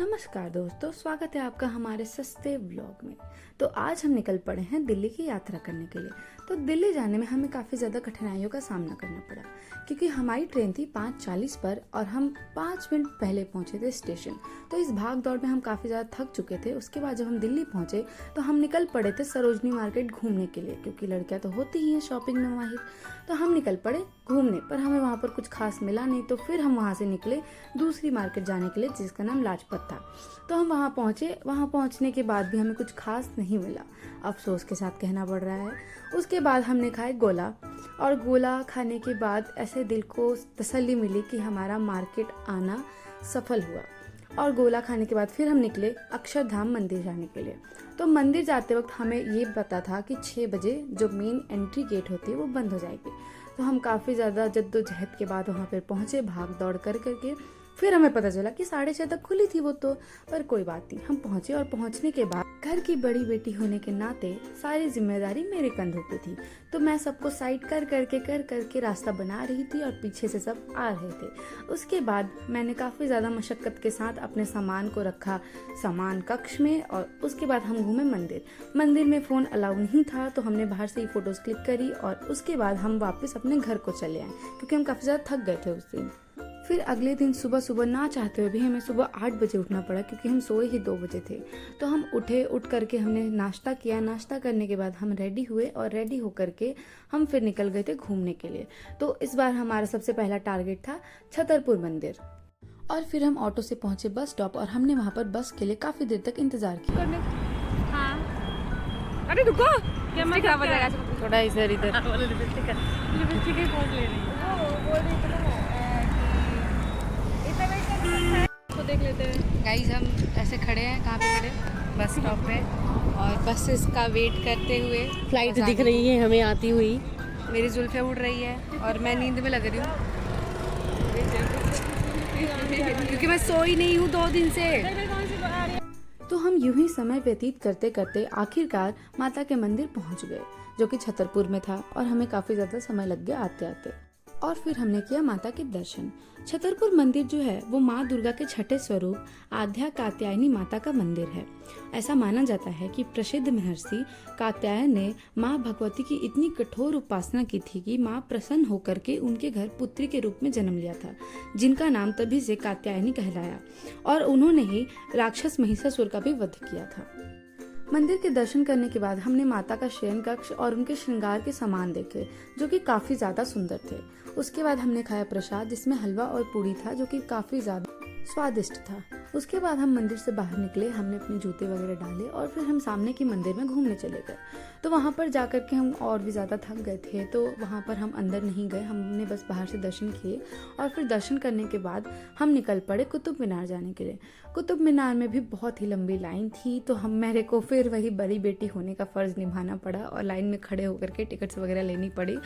नमस्कार दोस्तों, स्वागत है आपका हमारे सस्ते व्लॉग में। तो आज हम निकल पड़े हैं दिल्ली की यात्रा करने के लिए। तो दिल्ली जाने में हमें काफ़ी ज़्यादा कठिनाइयों का सामना करना पड़ा, क्योंकि हमारी ट्रेन थी 5:40 पर और हम 5 मिनट पहले पहुंचे थे स्टेशन। तो इस भाग दौड़ में हम काफ़ी ज़्यादा थक चुके थे। उसके बाद जब हम दिल्ली पहुंचे तो हम निकल पड़े थे सरोजनी मार्केट घूमने के लिए, क्योंकि लड़कियाँ तो होती ही हैं शॉपिंग में माहिर। तो हम निकल पड़े घूमने, पर हमें वहाँ पर कुछ खास मिला नहीं। तो फिर हम वहाँ से निकले दूसरी मार्केट जाने के लिए, जिसका नाम लाजपत था। तो हम वहाँ पहुँचे। वहाँ पहुँचने के बाद भी हमें कुछ खास नहीं मिला, अफसोस के साथ कहना पड़ रहा है। उसके बाद हमने खाए गोला, और गोला खाने के बाद ऐसे दिल को तसल्ली मिली कि हमारा मार्केट आना सफल हुआ। और गोला खाने के बाद फिर हम निकले अक्षरधाम मंदिर जाने के लिए। तो मंदिर जाते वक्त हमें ये पता था कि 6 बजे जो मेन एंट्री गेट होती है वो बंद हो जाएगी। तो हम काफ़ी ज़्यादा जद्दोजहद के बाद वहाँ पर पहुँचे, भाग दौड़ करके। फिर हमें पता चला कि 6:30 तक खुली थी वो तो, पर कोई बात नहीं, हम पहुँचे। और पहुँचने के बाद घर की बड़ी बेटी होने के नाते सारी जिम्मेदारी मेरे कंधों पे थी। तो मैं सबको साइड कर करके रास्ता बना रही थी और पीछे से सब आ रहे थे। उसके बाद मैंने काफ़ी ज़्यादा मशक्क़त के साथ अपने सामान को रखा सामान कक्ष में, और उसके बाद हम घूमे मंदिर। मंदिर में फ़ोन अलाउ नहीं था, तो हमने बाहर से ही फ़ोटोज़ क्लिक करी और उसके बाद हम वापस अपने घर को चले आए, क्योंकि हम काफ़ी ज़्यादा थक गए थे उस दिन। फिर अगले दिन सुबह ना चाहते हुए भी हमें सुबह 8 बजे उठना पड़ा, क्योंकि हम सोए ही 2 बजे थे। तो हम उठ करके हमने नाश्ता किया। नाश्ता करने के बाद हम रेडी हुए, और रेडी होकर के हम फिर निकल गए थे घूमने के लिए। तो इस बार हमारा सबसे पहला टारगेट था छतरपुर मंदिर। और फिर हम ऑटो से पहुंचे बस स्टॉप, और हमने वहाँ पर बस के लिए काफ़ी देर तक इंतज़ार किया। हाँ। अरे रुको, क्या मैं खराब हो जाएगा थोड़ा इधर तो देख लेते हैं। गाइस, हम ऐसे खड़े हैं, कहाँ पे खड़े? बस स्टॉप पे, और बसेस का वेट करते हुए। फ्लाइट दिख रही है हमें आती हुई। मेरी जुल्फे उड़ रही है और मैं नींद में लग रही हूँ, क्योंकि मैं सोई नहीं हूँ 2 दिन से। तो हम यूं ही समय व्यतीत करते करते आखिरकार माता के मंदिर पहुंच गए, जो कि छतरपुर में था, और हमें काफी ज्यादा समय लग गया आते आते। और फिर हमने किया माता के दर्शन। छतरपुर मंदिर जो है वो माँ दुर्गा के छठे स्वरूप आद्या कात्यायनी माता का मंदिर है। ऐसा माना जाता है कि प्रसिद्ध महर्षि कात्यायन ने माँ भगवती की इतनी कठोर उपासना की थी कि माँ प्रसन्न होकर के उनके घर पुत्री के रूप में जन्म लिया था, जिनका नाम तभी से कात्यायनी कहलाया, और उन्होंने ही राक्षस महिषासुर का भी वध किया था। मंदिर के दर्शन करने के बाद हमने माता का शयन कक्ष और उनके श्रृंगार के सामान देखे, जो कि काफी ज्यादा सुंदर थे। उसके बाद हमने खाया प्रसाद, जिसमें हलवा और पूड़ी था, जो कि काफी ज्यादा स्वादिष्ट था। उसके बाद हम मंदिर से बाहर निकले, हमने अपने जूते वगैरह डाले, और फिर हम सामने के मंदिर में घूमने चले गए। तो वहाँ पर जाकर के हम और भी ज़्यादा थक गए थे, तो वहाँ पर हम अंदर नहीं गए, हमने बस बाहर से दर्शन किए। और फिर दर्शन करने के बाद हम निकल पड़े कुतुब मीनार जाने के लिए। कुतुब मीनार में भी बहुत ही लंबी लाइन थी, तो मेरे को फिर वही बड़ी बेटी होने का फ़र्ज़ निभाना पड़ा, और लाइन में खड़े होकर के टिकट्स वगैरह लेनी पड़ी।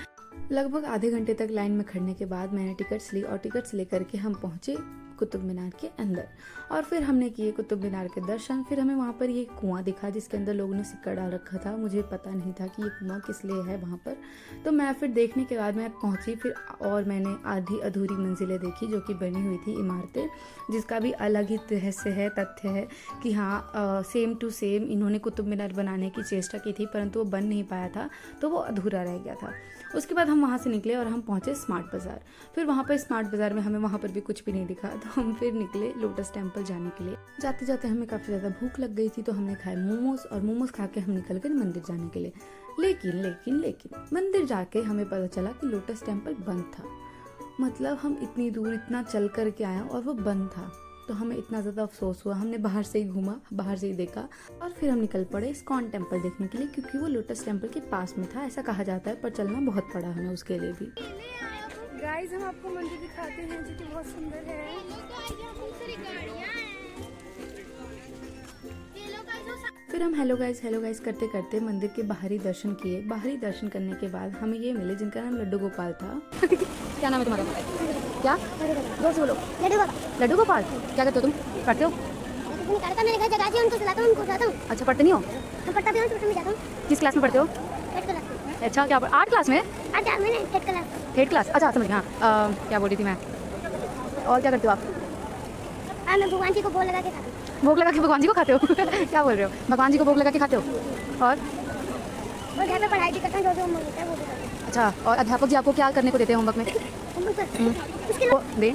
लगभग आधे घंटे तक लाइन में खड़ने के बाद मैंने टिकट्स ली, और टिकट्स लेकर के हम पहुँचे कुतुब मीनार के अंदर। और फिर हमने किए कुतुब मीनार के दर्शन। फिर हमें वहाँ पर ये कुआं दिखा, जिसके अंदर लोगों ने सिक्का डाल रखा था। मुझे पता नहीं था कि ये कुआं किस लिए है वहाँ पर। तो मैं फिर देखने के बाद मैं पहुँची फिर, और मैंने आधी अधूरी मंजिलें देखी, जो कि बनी हुई थी इमारतें, जिसका भी अलग ही रहस्य है, तथ्य है कि हाँ, सेम टू सेम इन्होंने कुतुब मीनार बनाने की चेष्टा की थी, परंतु वो बन नहीं पाया था, तो वो अधूरा रह गया था। उसके बाद हम वहाँ से निकले और हम पहुँचे स्मार्ट बाज़ार। फिर वहाँ पर स्मार्ट बाज़ार में हमें वहाँ पर भी कुछ भी नहीं दिखा, तो हम फिर निकले लोटस टेम्पल जाने के लिए। जाते जाते हमें काफ़ी ज़्यादा भूख लग गई थी, तो हमने खाए मोमोज, और मोमोज खा के हम निकल गए मंदिर जाने के लिए। लेकिन मंदिर जाके हमें पता चला कि लोटस टेम्पल बंद था। मतलब हम इतनी दूर इतना चल कर के आए और वो बंद था, तो हमें इतना ज़्यादा अफसोस हुआ। हमने बाहर से ही घूमा, बाहर से ही देखा, और फिर हम निकल पड़े इस्कॉन टेम्पल देखने के लिए, क्योंकि वो लोटस टेम्पल के पास में था, ऐसा कहा जाता है, पर चलना बहुत पड़ा हमें उसके लिए भी। गाइस, हम आपको मंदिर दिखाते हैं, जो कि बहुत सुंदर है। फिर हम हेलो गाइस करते करते मंदिर के बाहरी दर्शन किए। बाहरी दर्शन करने के बाद हमें ये मिले, जिनका नाम लड्डू गोपाल था। क्या नाम है तुम्हारा? क्या जोर से बोलो। लड्डू गोपाल। क्या करते हो तुम? पढ़ते हो? मेरे घर जगह उनको सुलाता हूँ, उनको जाता हूँ। अच्छा, पढ़ते नहीं हो? पढ़ता भी हूँ, ट्यूशन में जाता हूँ। किस क्लास में पढ़ते हो? 8 क्लास। अच्छा, क्या 8 क्लास में? 8 क्लास। 8 क्लास, अच्छा समझ गया। हाँ, क्या बोल रही थी मैं? और क्या करते हो आप? मैं भगवान जी को बोल लगा के खाती हूँ। भोग लगा के भगवान जी को खाते हो क्या बोल रहे हो? भगवान जी को भोग लगा के खाते हो? और घर पे पढ़ाई भी करता हूँ, जो मिलता है वो भी करता हूँ। अच्छा, और अध्यापक जी आपको क्या करने को देते हैं होमवर्क में? उसके वो दे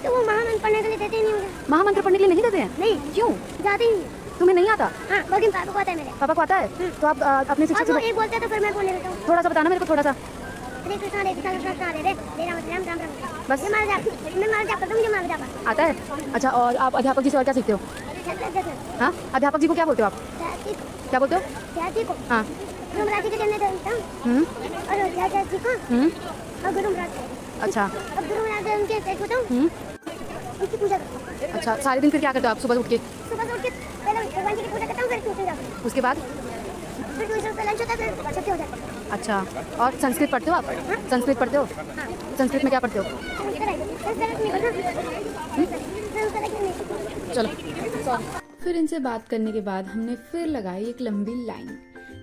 तो वो महामंत्र पढ़ने के लिए देते ही नहीं मुझे। महामंत्र पढ़ने के लिए नहीं देते हैं? नहीं, क्यों? जाते ही नहीं। तुम्हें नहीं आता? हाँ, लेकिन पापा को आता है मेरे। पापा को आता है? तो आप अपने शिक्षक अब वो से एक बोलते हैं तो फिर मैं बोलने लगता हूँ। थोड़ा सा बताना मेरे को, थोड़ा सा हरे कृष्णा कृष्णा हरे हरे राम राम राम राम। बस। मैं मार जाप करता हूँ, मुझे मार जाप आता है? अच्छा, और आप अध्यापक जी से और क्या सीखते हो? हाँ, अध्यापक जी को क्या बोलते हो आप? क्या बोलते हो? जाति को हाँ। गुरु महाराज जी के जन्म देता हूँ और जाति जी को और गुरु महाराज। अच्छा। अब गुरु महाराज उनके पेट होता हूँ, उनकी पूजा करता हूँ। अच्छा, सारे दिन फिर क्या करते हो आप सुबह उठ के? सुबह से उठ के पहले भगवान जी की पूजा करता हूँ, फिर ट्यूशन जाता हूँ। उसके बाद? फिर ट्यूशन से लंच होता है, फिर छुट्टी हो जाती है। अच्छा, और संस्कृत पढ़ते हो आप? संस्कृत पढ़ते हो? संस्कृत में क्या पढ़ते हो? चलो। फिर इनसे बात करने के बाद हमने फिर लगाई एक लंबी लाइन,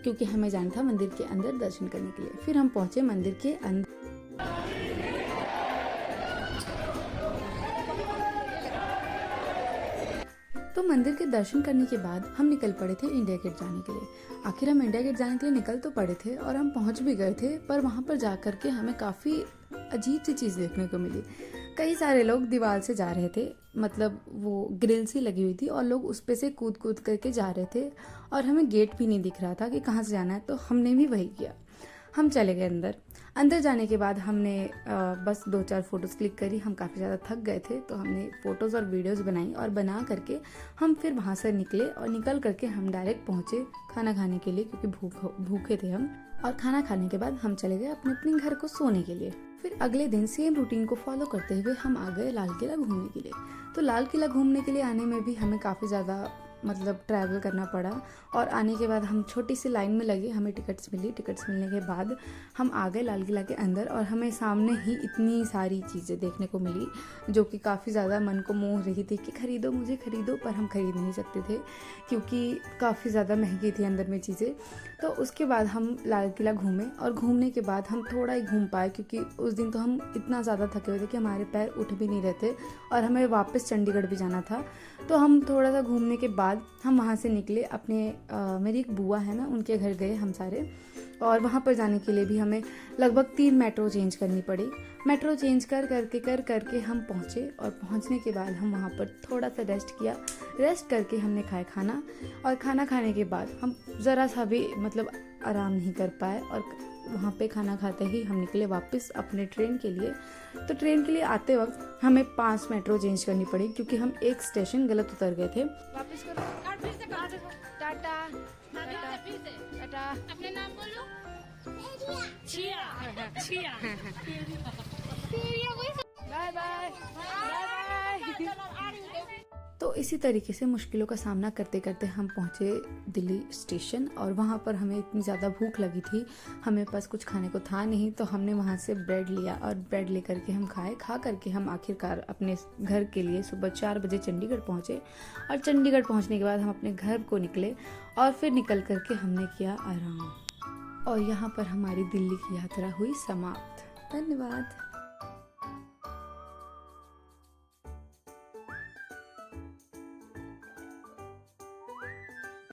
क्योंकि हमें जाना था मंदिर के अंदर दर्शन करने के लिए। फिर हम पहुंचे मंदिर के अंदर। तो मंदिर के दर्शन करने के बाद हम निकल पड़े थे इंडिया गेट जाने के लिए। आखिर हम इंडिया गेट जाने के लिए निकल तो पड़े थे और हम पहुंच भी गए थे, पर वहां पर जा कर के हमें काफ़ी अजीब सी चीज़ देखने को मिली। कई सारे लोग दीवार से जा रहे थे, मतलब वो ग्रिल सी लगी हुई थी और लोग उस पे से कूद कूद करके जा रहे थे और हमें गेट भी नहीं दिख रहा था कि कहाँ से जाना है, तो हमने भी वही किया। हम चले गए अंदर जाने के बाद हमने बस 2-4 फ़ोटोज़ क्लिक करी। हम काफ़ी ज़्यादा थक गए थे, तो हमने फ़ोटोज़ और वीडियोज़ बनाई और बना करके हम फिर वहाँ से निकले और निकल करके हम डायरेक्ट पहुँचे खाना खाने के लिए, क्योंकि भूखे थे हम। और खाना खाने के बाद हम चले गए अपने अपने घर को सोने के लिए। फिर अगले दिन सेम रूटीन को फॉलो करते हुए हम आ गए लाल किला घूमने के लिए। तो लाल किला घूमने के लिए आने में भी हमें काफ़ी ज़्यादा मतलब ट्रैवल करना पड़ा और आने के बाद हम छोटी सी लाइन में लगे, हमें टिकट्स मिली। टिकट्स मिलने के बाद हम आ गए लाल किला के अंदर और हमें सामने ही इतनी सारी चीज़ें देखने को मिली जो कि काफ़ी ज़्यादा मन को मोह रही थी कि ख़रीदो, मुझे ख़रीदो, पर हम ख़रीद नहीं सकते थे क्योंकि काफ़ी ज़्यादा महंगी थी अंदर में चीज़ें। तो उसके बाद हम लाल किला घूमे और घूमने के बाद हम थोड़ा ही घूम पाए, क्योंकि उस दिन तो हम इतना ज़्यादा थके हुए थे कि हमारे पैर उठ भी नहीं रहे थे और हमें वापस चंडीगढ़ भी जाना था। तो हम थोड़ा सा घूमने के बाद हम वहाँ से निकले अपने मेरी एक बुआ है ना, उनके घर गए हम सारे। और वहाँ पर जाने के लिए भी हमें लगभग 3 मेट्रो चेंज करनी पड़ी। मेट्रो चेंज कर करके हम पहुँचे और पहुँचने के बाद हम वहाँ पर थोड़ा सा रेस्ट किया। रेस्ट करके हमने खाया खाना और खाना खाने के बाद हम ज़रा सा भी मतलब आराम नहीं कर पाए और वहाँ पे खाना खाते ही हम निकले वापस अपने ट्रेन के लिए। तो ट्रेन के लिए आते वक्त हमें 5 मेट्रो चेंज करनी पड़ी क्योंकि हम एक स्टेशन गलत उतर गए थे। वापस करो, टाटा टाटा। अपने नाम बोलो। Bye bye. तो इसी तरीके से मुश्किलों का सामना करते करते हम पहुँचे दिल्ली स्टेशन और वहाँ पर हमें इतनी ज़्यादा भूख लगी थी, हमें पास कुछ खाने को था नहीं, तो हमने वहाँ से ब्रेड लिया और ब्रेड लेकर के हम खा करके हम आखिरकार अपने घर के लिए सुबह 4 बजे चंडीगढ़ पहुँचे। और चंडीगढ़ पहुँचने के बाद हम अपने घर को निकले और फिर निकल करके हमने किया आराम और यहाँ पर हमारी दिल्ली की यात्रा हुई समाप्त। धन्यवाद।